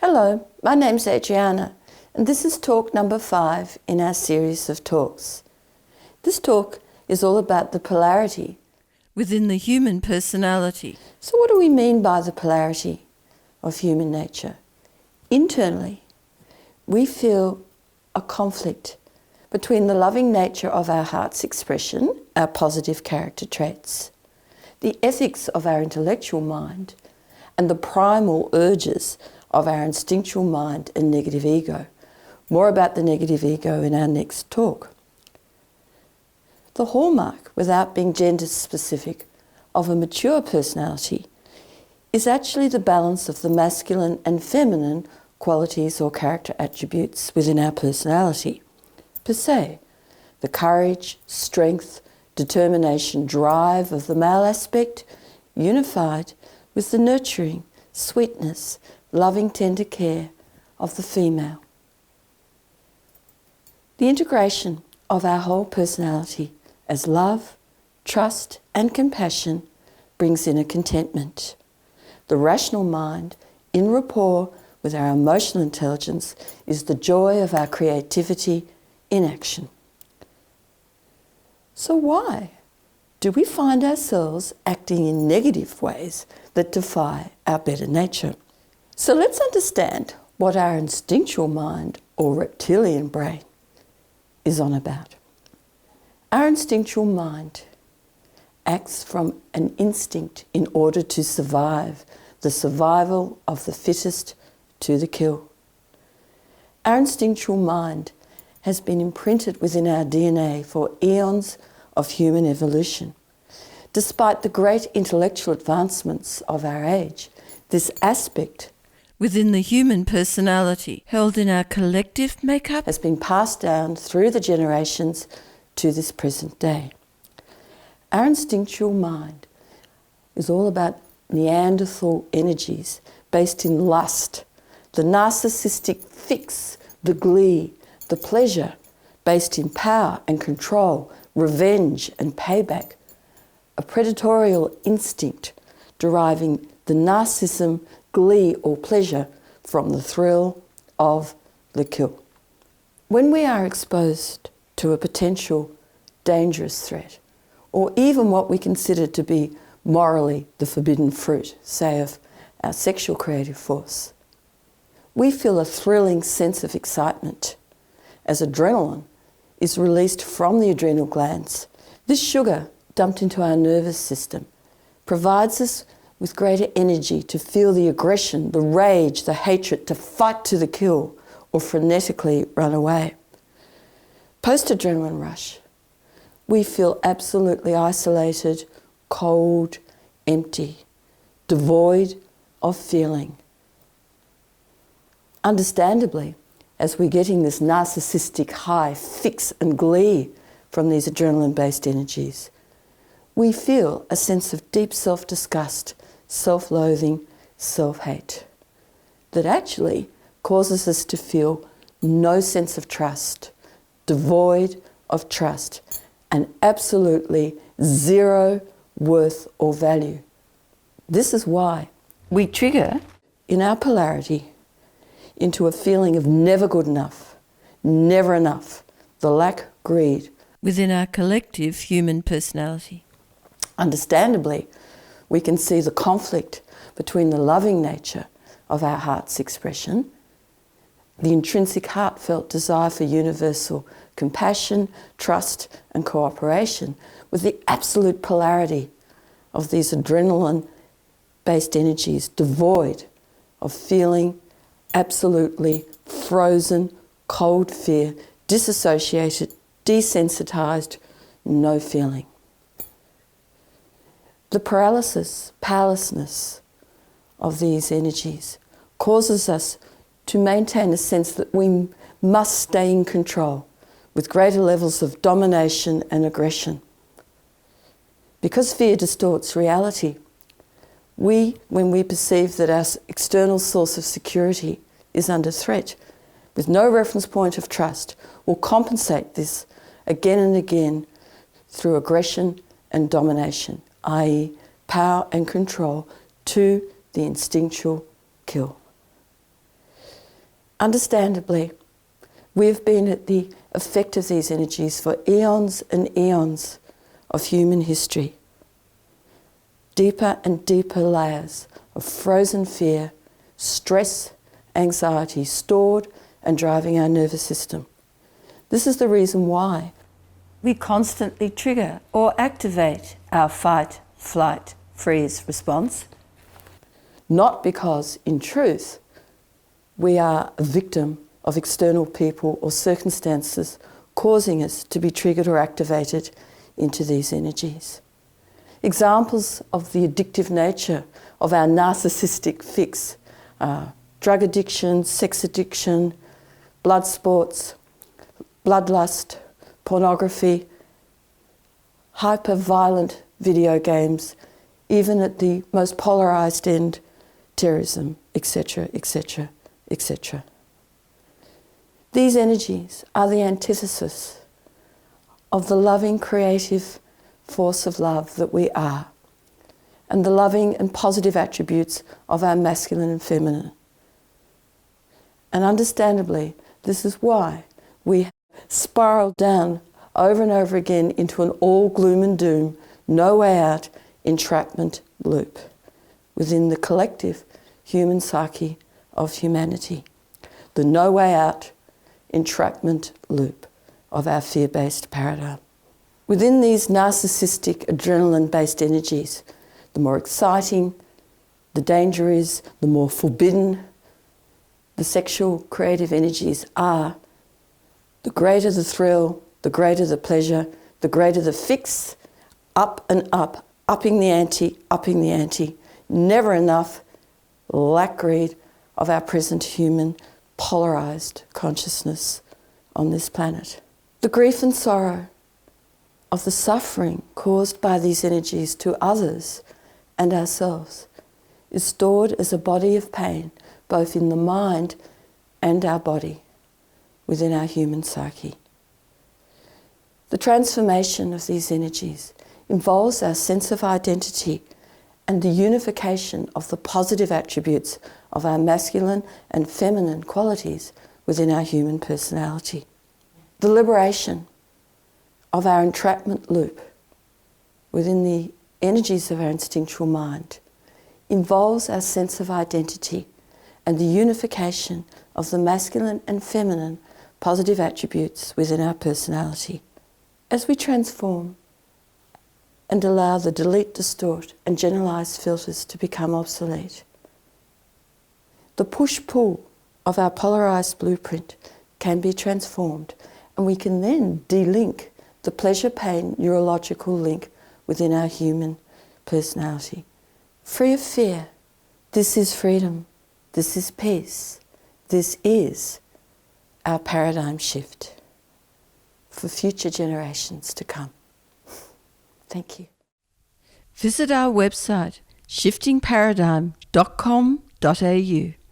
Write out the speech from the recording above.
Hello, my name's Adriana, and this is talk number 5 in our series of talks. This talk is all about the polarity within the human personality. So what do we mean by the polarity of human nature? Internally, we feel a conflict between the loving nature of our heart's expression, our positive character traits, the ethics of our intellectual mind, and the primal urges of our instinctual mind and negative ego. More about the negative ego in our next talk. The hallmark, without being gender specific, of a mature personality is actually the balance of the masculine and feminine qualities or character attributes within our personality. Per se, the courage, strength, determination, drive of the male aspect unified with the nurturing, sweetness, loving, tender care of the female. The integration of our whole personality as love, trust and compassion brings in a contentment. The rational mind, in rapport with our emotional intelligence, is the joy of our creativity in action. So why do we find ourselves acting in negative ways that defy our better nature? So let's understand what our instinctual mind or reptilian brain is on about. Our instinctual mind acts from an instinct in order to survive, the survival of the fittest to the kill. Our instinctual mind has been imprinted within our DNA for eons of human evolution. Despite the great intellectual advancements of our age, this aspect within the human personality held in our collective makeup has been passed down through the generations to this present day. Our instinctual mind is all about Neanderthal energies based in lust, the narcissistic fix, the glee, the pleasure based in power and control, revenge and payback, a predatorial instinct deriving the narcissism, glee or pleasure from the thrill of the kill. When we are exposed to a potential dangerous threat, or even what we consider to be morally the forbidden fruit, say of our sexual creative force, we feel a thrilling sense of excitement as adrenaline is released from the adrenal glands. This sugar dumped into our nervous system provides us with greater energy to feel the aggression, the rage, the hatred, to fight to the kill or frenetically run away. Post-adrenaline rush, we feel absolutely isolated, cold, empty, devoid of feeling. Understandably, as we're getting this narcissistic high, fix and glee from these adrenaline-based energies, we feel a sense of deep self-disgust, self-loathing, self-hate that actually causes us to feel no sense of trust, devoid of trust, and absolutely zero worth or value. This is why we trigger in our polarity into a feeling of never good enough, the lack, greed within our collective human personality. Understandably, we can see the conflict between the loving nature of our heart's expression, the intrinsic heartfelt desire for universal compassion, trust and cooperation, with the absolute polarity of these adrenaline-based energies devoid of feeling, absolutely frozen, cold fear, disassociated, desensitized, no feeling. The paralysis, powerlessness of these energies causes us to maintain a sense that we must stay in control with greater levels of domination and aggression. Because fear distorts reality, when we perceive that our external source of security is under threat, with no reference point of trust, will compensate this again and again through aggression and domination, i.e. power and control to the instinctual kill. Understandably, we have been at the effect of these energies for eons and eons of human history. Deeper and deeper layers of frozen fear, stress, anxiety stored and driving our nervous system. This is the reason why we constantly trigger or activate our fight, flight, freeze response. Not because, in truth, we are a victim of external people or circumstances causing us to be triggered or activated into these energies. Examples of the addictive nature of our narcissistic fix are drug addiction, sex addiction, blood sports, bloodlust, pornography, hyper-violent video games, even at the most polarised end, terrorism, etc., etc., etc. These energies are the antithesis of the loving, creative force of love that we are, and the loving and positive attributes of our masculine and feminine. And understandably, this is why we spiral down over and over again into an all gloom and doom, no way out entrapment loop within the collective human psyche of humanity. The no way out entrapment loop of our fear-based paradigm. Within these narcissistic adrenaline-based energies, the more exciting the danger is, the more forbidden the sexual creative energies are, the greater the thrill, the greater the pleasure, the greater the fix, up and up, upping the ante, never enough, lack greed of our present human polarised consciousness on this planet. The grief and sorrow of the suffering caused by these energies to others and ourselves is stored as a body of pain, both in the mind and our body, within our human psyche. The transformation of these energies involves our sense of identity and the unification of the positive attributes of our masculine and feminine qualities within our human personality. The liberation of our entrapment loop within the energies of our instinctual mind involves our sense of identity and the unification of the masculine and feminine positive attributes within our personality. As we transform and allow the delete, distort and generalize filters to become obsolete, the push-pull of our polarized blueprint can be transformed, and we can then de-link the pleasure-pain neurological link within our human personality. Free of fear, this is freedom, this is peace, this is our paradigm shift for future generations to come. Thank you. Visit our website shiftingparadigm.com.au